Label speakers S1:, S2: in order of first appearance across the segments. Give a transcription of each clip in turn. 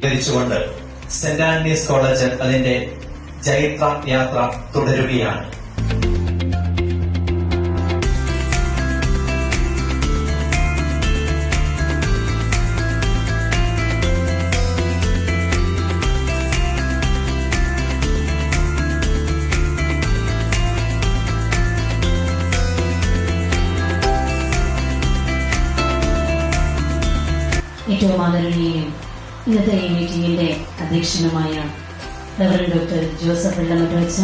S1: ധരിച്ചുകൊണ്ട് saint Antony's college അതിന്റെ ജൈത്ര യാത്ര തുടരുകയാണ്.
S2: ഏറ്റവും ആദരണീയനും ഇന്നത്തെ ഈ മീറ്റിംഗിന്റെ അധ്യക്ഷനുമായ reverend doctor Joseph വെള്ളമറ്റ,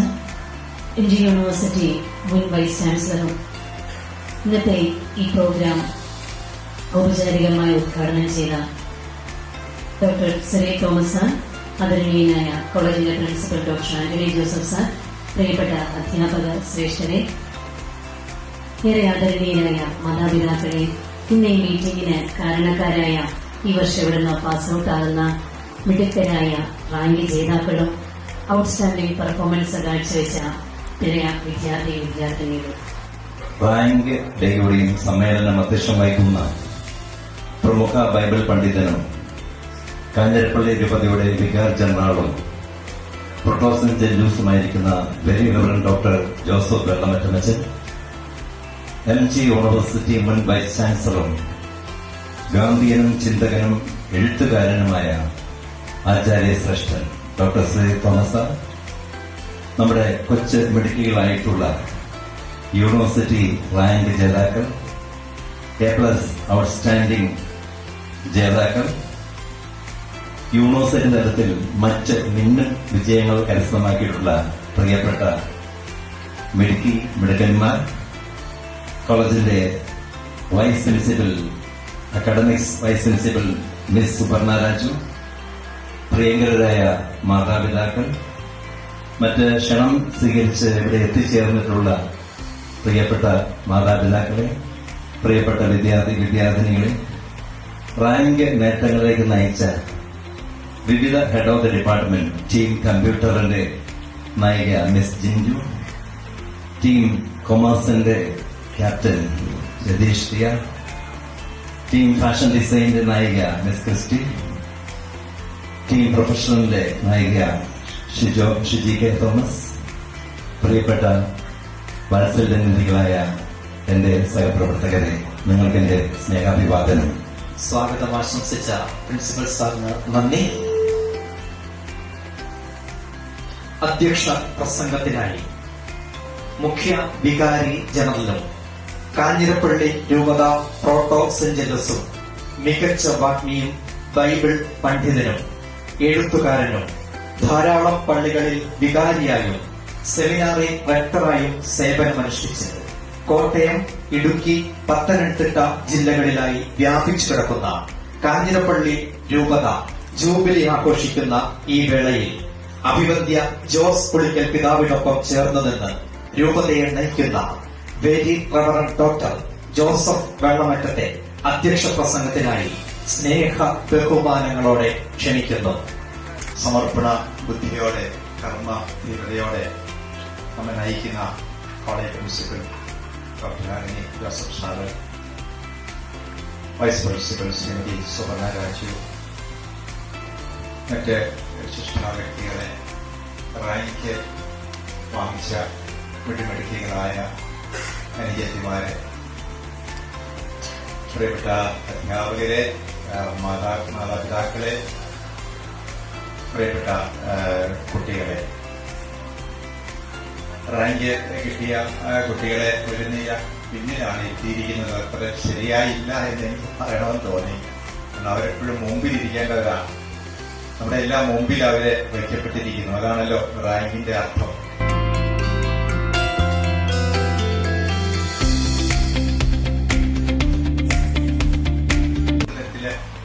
S2: MG. University മുൻ വൈസ് ചാൻസലറും ഇന്നത്തെ ഈ പ്രോഗ്രാം ഔപചാരികമായി ഉദ്ഘാടനം ചെയ്ത ഡോക്ടർ സിറേ തോമസ് സാർ, ആദരണീയനായ കോളേജിന്റെ principal doctor Antony Joseph sir, പ്രിയപ്പെട്ട അധ്യാപക ശ്രേഷ്ഠരെ, ഏറെ ആദരണീയരായ മാതാപിതാക്കളെ, ഇന്ന് ഈ മീറ്റിംഗിന് കാരണക്കാരായ ഈ വർഷം ഇവിടുന്ന് പാസ് ഔട്ട് ആകുന്ന മിടുക്കരായ റാങ്ക് ജേതാക്കളും ഔട്ട്സ്റ്റാൻഡിംഗ് പെർഫോമൻസ് കാഴ്ചവെച്ച പ്രിയ വിദ്യാർത്ഥിനികളും,
S3: റാങ്ക് ഡേയുടെയും സമ്മേളനം അധ്യക്ഷം വഹിക്കുന്ന പ്രമുഖ ബൈബിൾ പണ്ഡിതനും കാഞ്ഞിരപ്പള്ളി രൂപതയുടെ വികാർ ജനറലും പ്രൊട്ടോസൻ ജെല്ലൂസുമായിരിക്കുന്ന വെരി റവറൻഡ് ഡോക്ടർ ജോസഫ് വെള്ളമറ്റമച്ചൻ, എം.ജി. യൂണിവേഴ്സിറ്റി മുൻ വൈസ് ചാൻസലറും ഗാന്ധിയനും ചിന്തകനും എഴുത്തുകാരനുമായ ആചാര്യ ശ്രേഷ്ഠൻ ഡോക്ടർ സിറേ തോമസ്, നമ്മുടെ കൊച്ചു മിടുക്കികളായിട്ടുള്ള യൂണിവേഴ്സിറ്റി റാങ്ക് ജേതാക്കൾ, A+ ഔട്ട്സ്റ്റാൻഡിംഗ് ജേതാക്കൾ, യൂണിവേഴ്സിറ്റി തലത്തിൽ മറ്റ് മിന്നും വിജയങ്ങൾ കരസ്ഥമാക്കിയിട്ടുള്ള പ്രിയപ്പെട്ട മിടുക്കന്മാർ, കോളേജിന്റെ vice principal, academics vice principal miss Suparna Raju, പ്രിയങ്കരായ മാതാപിതാക്കൾ, മറ്റ് ക്ഷണം സ്വീകരിച്ച് ഇവിടെ എത്തിച്ചേർന്നിട്ടുള്ള പ്രിയപ്പെട്ട മാതാപിതാക്കളെ, പ്രിയപ്പെട്ട വിദ്യാർത്ഥിനികളെ, റാങ്ക് നേട്ടങ്ങളിലേക്ക് നയിച്ച വിവിധ head of the department, team കമ്പ്യൂട്ടറിന്റെ നായിക മിസ് ജിൻജു, ടീം കൊമേഴ്സിന്റെ ക്യാപ്റ്റൻ രതീഷ് ടിയ, ടീം ഫാഷൻ ഡിസൈനിന്റെ നായിക മിസ് ക്രിസ്റ്റി, ടീം പ്രൊഫഷണലിന്റെ നായിക ഷിജി കെ തോമസ്, പ്രിയപ്പെട്ട വാത്സല്യനിധികളായ എന്റെ സഹപ്രവർത്തകരെ, നിങ്ങൾക്ക് എന്റെ സ്നേഹാഭിവാദനം.
S1: സ്വാഗതം ആശംസിച്ച പ്രിൻസിപ്പൽ സാറിന് നന്ദി. അധ്യക്ഷ പ്രസംഗത്തിനായി മുഖ്യ വികാരി ജനറലും കാഞ്ഞിരപ്പള്ളി രൂപത പ്രോട്ടോ സെഞ്ചലസും മികച്ച വാഗ്മിയും ബൈബിൾ പണ്ഡിതനും എഴുത്തുകാരനും ധാരാളം പള്ളികളിൽ വികാരിയായും സെമിനാറി റെക്ടറായും സേവനമനുഷ്ഠിച്ച് കോട്ടയം, ഇടുക്കി, പത്തനംതിട്ട ജില്ലകളിലായി വ്യാപിച്ചു കിടക്കുന്ന കാഞ്ഞിരപ്പള്ളി രൂപത ജൂബിലി ആഘോഷിക്കുന്ന ഈ വേളയിൽ അഭിവന്ദ്യ ജോസ് പുളിക്കൽ പിതാവിനൊപ്പം ചേർന്നു നിന്ന് രൂപതയെ നയിക്കുന്ന വെരി റവറൻഡ് ഡോക്ടർ ജോസഫ് വെള്ളമറ്റത്തെ അധ്യക്ഷ പ്രസംഗത്തിനായി സ്നേഹ ബഹുമാനങ്ങളോടെ ക്ഷണിക്കുന്നു.
S4: സമർപ്പണ ബുദ്ധിയോടെ, കർമ്മ തീവ്രതയോടെ നമ്മെ നയിക്കുന്ന college principal doctor Antony Joseph sir, vice principal Shrimati Suparna Raju, മറ്റ് വിശിഷ്ട വ്യക്തികളെ, റാങ്ക് വാങ്ങിച്ച മിടുമിടുക്കികളായ അനുജത്തിമാരെ, പ്രിയപ്പെട്ട അധ്യാപകരെ, മാതാപിതാക്കളെ, പ്രിയപ്പെട്ട കുട്ടികളെ, റാങ്ക് കിട്ടിയ കുട്ടികളെ പിന്നിലാണ് എത്തിയിരിക്കുന്നത്. അത്ര ശരിയായില്ല എന്ന് എനിക്ക് പറയണമെന്ന് തോന്നി. കാരണം അവരെപ്പോഴും മുമ്പിലിരിക്കേണ്ടവരാണ്. നമ്മുടെ എല്ലാം മുമ്പിൽ അവരെ വയ്ക്കപ്പെട്ടിരിക്കുന്നു. അതാണല്ലോ റാങ്കിന്റെ അർത്ഥം.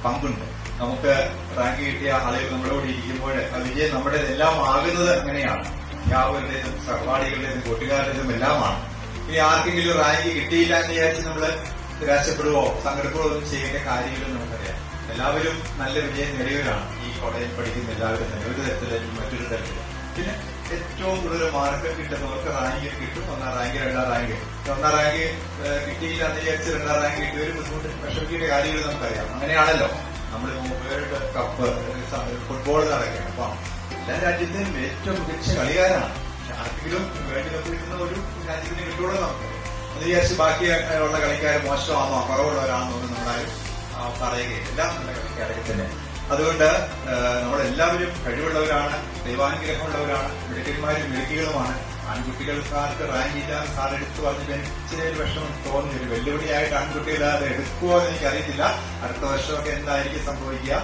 S4: പങ്കുണ്ട്. നമുക്ക് റാങ്ക് കിട്ടിയ ആളുകൾ നമ്മളോട് ഇരിക്കുമ്പോൾ ആ വിജയം നമ്മുടെ എല്ലാം ആകുന്നത് അങ്ങനെയാണ്. അധ്യാപകരുടേതും സഹപാഠികളുടേതും കൂട്ടുകാരുടേതും എല്ലാമാണ്. ഇനി ആർക്കെങ്കിലും റാങ്ക് കിട്ടിയില്ല എന്ന് വിചാരിച്ച് നമ്മൾ നിരാശപ്പെടുവോ സങ്കടപ്പെടുവോ ഒന്നും ചെയ്യേണ്ട കാര്യങ്ങളും നമുക്കറിയാം. എല്ലാവരും നല്ല വിജയം നേടിയവരാണ്. ഈ കോളേജിൽ പഠിക്കുന്ന എല്ലാവരും തന്നെ ഒരു തരത്തിലും മറ്റൊരു തരത്തിലും. പിന്നെ ഏറ്റവും കൂടുതൽ മാർക്ക് കിട്ടുന്നവർക്ക് റാങ്ക് കിട്ടും. 1ാം റാങ്ക്, 2ാം റാങ്ക്. 1ാം റാങ്ക് കിട്ടിയില്ല എന്ന് വിചാരിച്ച് 2ാം റാങ്ക് കിട്ടിയവരും ബുദ്ധിമുട്ട് വിഷമിക്കേണ്ട കാര്യങ്ങൾ നമുക്കറിയാം. അങ്ങനെയാണല്ലോ. നമ്മൾ വേൾഡ് കപ്പ് ഫുട്ബോൾ നടക്കുകയാണ്. അപ്പൊ എല്ലാ രാജ്യത്തെയും ഏറ്റവും മികച്ച കളിക്കാരാണ്. ആർക്കെങ്കിലും വേൾഡ് കപ്പ് കിട്ടുന്ന ഒരു രാജ്യത്തിന് കിട്ടുള്ളൂ നമുക്ക്. അത് വിചാരിച്ച് ബാക്കിയുള്ള കളിക്കാർ മോശമാണോ കുറവുള്ളവരാണെന്നോ ഒന്നും നമ്മളാരും പറയുകയില്ല. എല്ലാം നല്ല കളിക്കാരൊക്കെ തന്നെ. അതുകൊണ്ട് നമ്മളെല്ലാവരും കഴിവുള്ളവരാണ്, ദൈവാനുഗ്രഹമുള്ളവരാണ്, മിടുക്കന്മാരും മിടുക്കികളുമാണ്. ആൺകുട്ടികൾക്കാർക്ക് റാങ്ക് ഇല്ലാതെ സാർ എടുത്തു പറഞ്ഞിട്ട് ഇച്ചിരി ഒരു വിഷമം തോന്നി. ഒരു വെല്ലുവിളിയായിട്ട് ആൺകുട്ടികൾ അത് എടുക്കുമോ എന്ന് എനിക്കറിയത്തില്ല. അടുത്ത വർഷമൊക്കെ എന്തായിരിക്കും സംഭവിക്കുക.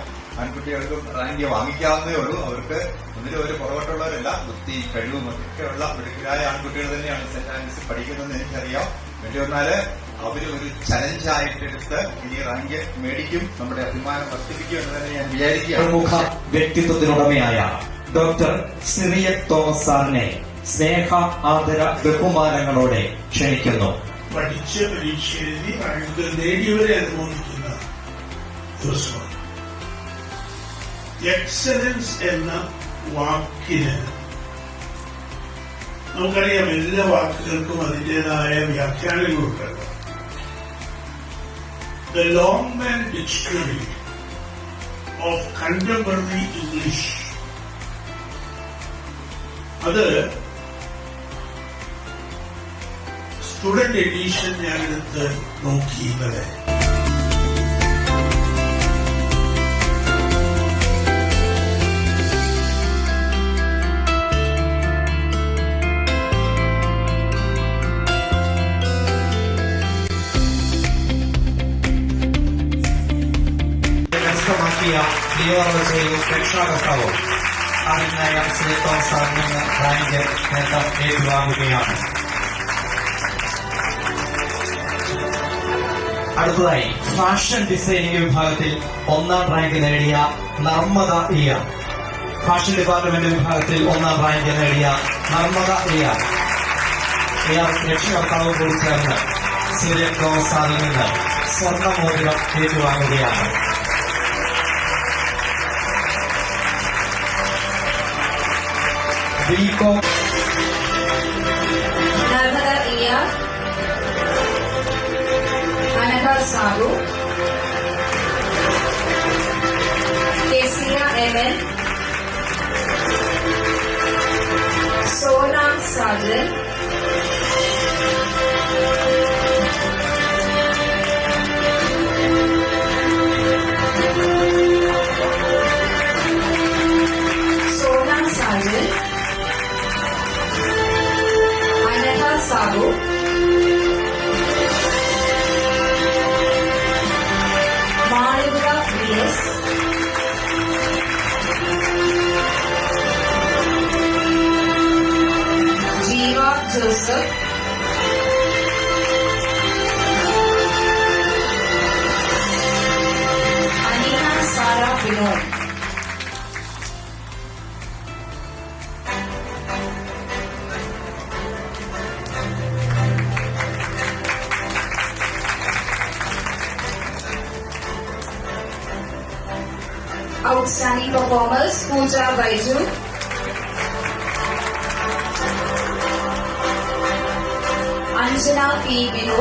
S4: ആൺകുട്ടികൾക്കും റാങ്ക് വാങ്ങിക്കാവുന്നതേ ഉള്ളൂ. അവർക്ക് ഒന്നിലും ഒരു പുറകോട്ടുള്ളവരല്ല, ബുദ്ധി കഴിവും ഒക്കെയുള്ള മിടുക്കരായ ആൺകുട്ടികൾ തന്നെയാണ് സെന്റ് ആൻഡ്രീസിൽ പഠിക്കുന്നതെന്ന് എനിക്കറിയാം. വേണ്ടി വന്നാല് അവര് ഒരു ചലഞ്ചായിട്ടെടുത്ത് ഇനി റാങ്ക് മേടിക്കും, നമ്മുടെ അഭിമാനം വർദ്ധിപ്പിക്കും എന്ന് തന്നെ ഞാൻ വിചാരിക്കുകയാണ്.
S3: പ്രമുഖ വ്യക്തിത്വത്തിനുടമയായ ഡോക്ടർ സിറിയക് തോമസ് സാറിനെ സ്നേഹ ആദര ബഹുമാനങ്ങളോടെ ക്ഷണിക്കുന്നു.
S5: പഠിച്ച് പരീക്ഷ എഴുതി റാങ്ക് നേടിയവരെ അനുമോദിക്കുന്ന ദിവസമാണ്. എക്സലൻസ് എന്ന വാക്കിന് നമുക്കറിയാം, എല്ലാ വാക്കുകൾക്കും അതിൻ്റെതായ വ്യാഖ്യാനങ്ങളുണ്ടല്ലോ. The Longman Dictionary of Contemporary English, അത് സ്റ്റുഡന്റ് എഡീഷൻ ഞാനെടുത്ത് നോക്കി ഇന്നലെ.
S3: രക്ഷാകർത്താവും അറിഞ്ഞായ സിറിയക് തോമസ് സാറിൽ നിന്ന് റാങ്ക് നേട്ടം ഏറ്റുവാങ്ങുകയാണ്. അടുത്തതായി ഫാഷൻ ഡിസൈനിംഗ് വിഭാഗത്തിൽ 1ാം റാങ്ക് നേടിയ നർമ്മദ ഇയാർ. ഫാഷൻ ഡിപ്പാർട്ട്മെന്റ് വിഭാഗത്തിൽ 1ാം റാങ്ക് നേടിയ നർമ്മദ ഇയാർ രക്ഷകർത്താവും കൂടി ചേർന്ന് സിറിയക് തോമസ് സാറിൽ നിന്ന് സ്വർണ്ണമോതിരം ഏറ്റുവാങ്ങുകയാണ്.
S6: Narmada Iya, Anaka Sabu, Kesia MN, Sona Sajan, Sabu, Malivura VS, Jiva Joseph, Anina Sara Vinod. Outstanding performers, Pooja Baiju, Anjana P. Vinu,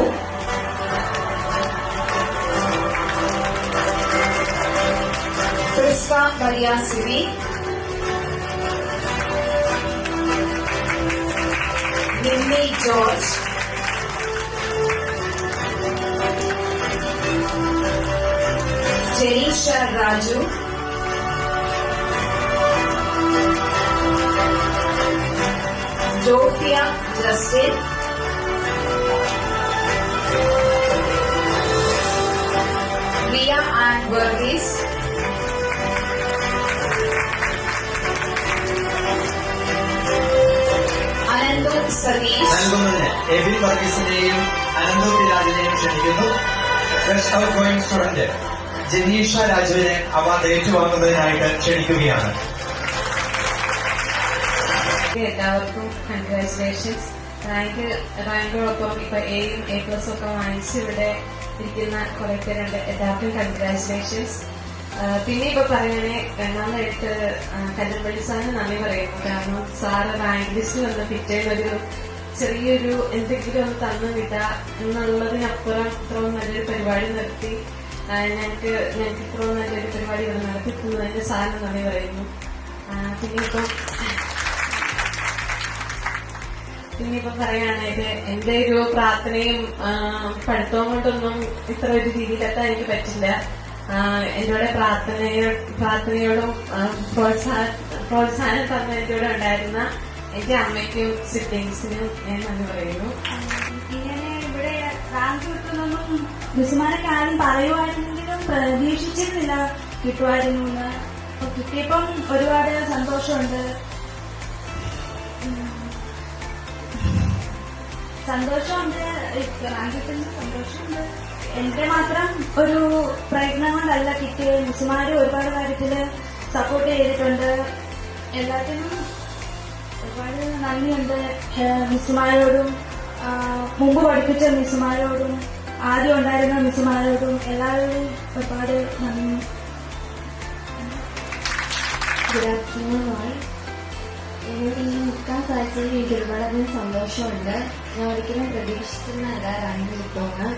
S6: Friska Maria Sivi, Nimmi George, Jerisha Raju, Jofia Justin, Ria Ann Burgess, Anandu Sadish,
S3: നൽകുന്നതിന് എബിൻ വർഗീസിനെയും അനന്തു രാജിനെയും ക്ഷണിക്കുന്നു. Best outgoing student Janeesha രാജുവിനെ award ഏറ്റുവാങ്ങുന്നതിനായിട്ട് ക്ഷണിക്കുകയാണ്.
S6: എല്ലാവർക്കും congratulations. റാങ്കോടൊപ്പം ഇപ്പൊ എയും A+ ഒക്കെ വാങ്ങിച്ച് ഇവിടെ ഇരിക്കുന്ന കുറെ പേരുണ്ട്. എല്ലാവർക്കും കൺഗ്രാറ്റുലേഷൻസ്. പിന്നെ ഇപ്പൊ പറയണേ, രണ്ടാമതായിട്ട് കല്ലമ്പള്ളി സാറിന് നന്ദി പറയുന്നു. കാരണം സാറ് റാങ്ക് ലിസ്റ്റ് വന്ന പിറ്റേന്നൊരു ചെറിയൊരു എന്തെങ്കിലും ഒന്ന് തന്നു വിടുക എന്നുള്ളതിനപ്പുറം ഇത്രയും നല്ലൊരു പരിപാടി നടത്തി ഞങ്ങൾക്ക് ഇത്ര നല്ലൊരു പരിപാടി ഇവിടെ നടത്തിക്കുന്നതിന്റെ സാറിന് നന്ദി പറയുന്നു. പിന്നിപ്പം പറയുകയാണെങ്കിൽ എന്റെ ഒരു പ്രാർത്ഥനയും പഠിത്തവും കൊണ്ടൊന്നും ഇത്ര ഒരു രീതിയിലെത്താൻ എനിക്ക് പറ്റില്ല. എന്നോട് പ്രാർത്ഥനയോടും പ്രോത്സാഹനം തന്ന എന്റെ കൂടെ ഉണ്ടായിരുന്ന എന്റെ അമ്മയ്ക്കും സിബ്ലിങ്സിനും ഞാൻ നന്ദി പറയുന്നു.
S7: ഇങ്ങനെ ഇവിടെ റാങ്ക് കിട്ടുന്നൊന്നും മിസ്സുമാരൊക്കെ ആരും പറയുവായിരുന്നെങ്കിലും പ്രതീക്ഷിച്ചിരുന്നില്ല കിട്ടുമായിരുന്നു എന്ന്. കിട്ടിയപ്പം ഒരുപാട് സന്തോഷമുണ്ട്. റാങ്ക് കിട്ടുന്ന സന്തോഷമുണ്ട്. എന്റെ മാത്രം ഒരു പ്രയത്നം കൊണ്ടല്ല കിട്ടിയത്. മിസ്സുമാര് ഒരുപാട് കാര്യത്തില് സപ്പോർട്ട് ചെയ്തിട്ടുണ്ട്. എല്ലാത്തിനും ഒരുപാട് നന്ദിയുണ്ട്. മിസ്സുമാരോടും മുമ്പ് പഠിപ്പിച്ച മിസ്സുമാരോടും ആദ്യം ഉണ്ടായിരുന്ന മിസ്സുമാരോടും എല്ലാവരോടും ഒരുപാട് നന്ദി.
S8: Good afternoon all. എന്നോട് ഇങ്ങനെ നിൽക്കാൻ സാധിച്ചതിൽ എനിക്ക് ഒരുപാടധികം സന്തോഷമുണ്ട്. ഞാൻ ഒരിക്കലും പ്രതീക്ഷിച്ചിരുന്നല്ല റാങ്ക് കിട്ടുമെന്ന്.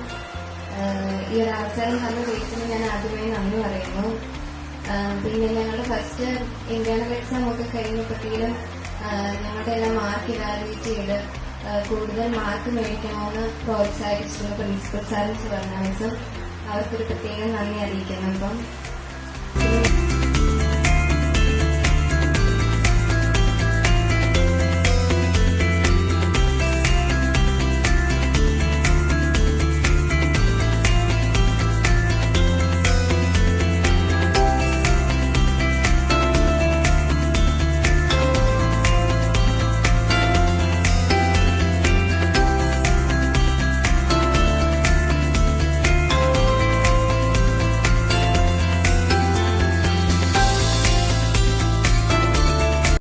S8: ഈ ഒരു അവസരം തന്ന വ്യക്തിന് ഞാൻ ആദ്യമായി നന്ദി പറയുന്നു. പിന്നെ ഞങ്ങളുടെ ഫസ്റ്റ് ഇന്റേണൽ എക്സാം ഒക്കെ കഴിഞ്ഞപ്പോഴത്തേക്കും ഞങ്ങളുടെ എല്ലാം മാർക്ക് ഇവാലുവേറ്റ് ചെയ്ത് കൂടുതൽ മാർക്ക് മേടിക്കണമെന്ന് പ്രോത്സാഹിപ്പിച്ചിരുന്നു പ്രിൻസിപ്പൽ സാറും സുവർണ മിസ്സും. അവർക്കൊരു പ്രത്യേകം നന്ദി അറിയിക്കുന്നു. അപ്പം